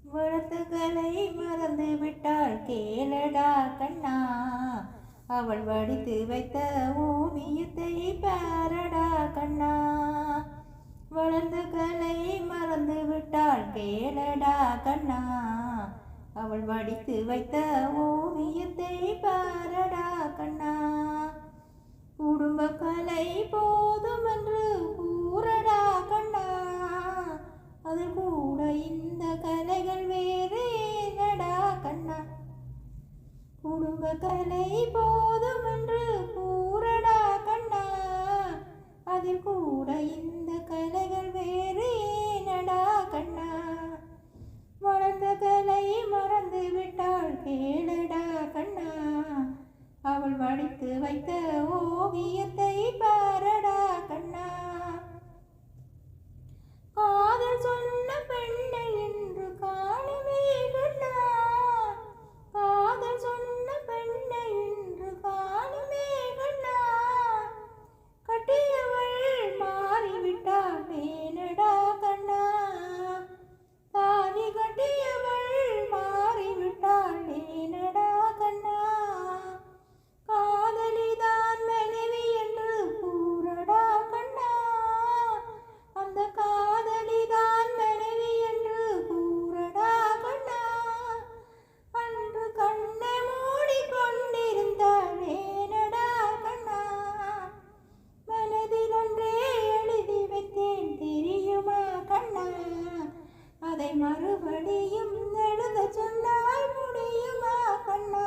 வளர்த்துகளை மறந்து விட்டாள் கேளடா கண்ணா, அவள் வடித்து வைத்த ஓவியத்தை பாரடா கண்ணா. வளர்ந்துகளை மறந்து விட்டாள் கேளடா கண்ணா, அவள் வடித்து வைத்த ஓவியத்தை பாரடா கண்ணா. குடும்ப கலை போதும் என்று கூறடா கண்ணா, அது கூட இந்த கலைகள் வேறு ஏனடா கண்ணா. குடும்ப கலை போதும் என்று கூறடா கண்ணா, அதில் கூட இந்த கலைகள் வேறு ஏனடா கண்ணா. வளர்ந்த கலை மறந்து விட்டாள் கேளடா கண்ணா, அவள் வடித்து வைத்த ஓவியத்தை பாரடா கண்ணா. காதல் சொன்ன பெண்ணை என்று காணுமே கண்ணா, காதல் சொன்ன பெண்ணை என்று காணுமே கண்ணா. கட்டியவள் மாறிவிட்டாள் ஏனடா கண்ணா, தாலி கட்டியவள் மாறிவிட்டாள் ஏனடா கண்ணா. காதலிதான் மனைவி என்று கூறடா கண்ணா, அந்த காதலிதான் மனைவி என்று கூறடா கண்ணா. அன்று கண்ணை மூடிக்கொண்டிருந்தாள் ஏனடா கண்ணா, மனதில் ஒன்றே எழுதி வைத்தேன் தெரியுமா கண்ணா, அதை மறுபடியும் எழுத சொன்னால் முடியுமா கண்ணா.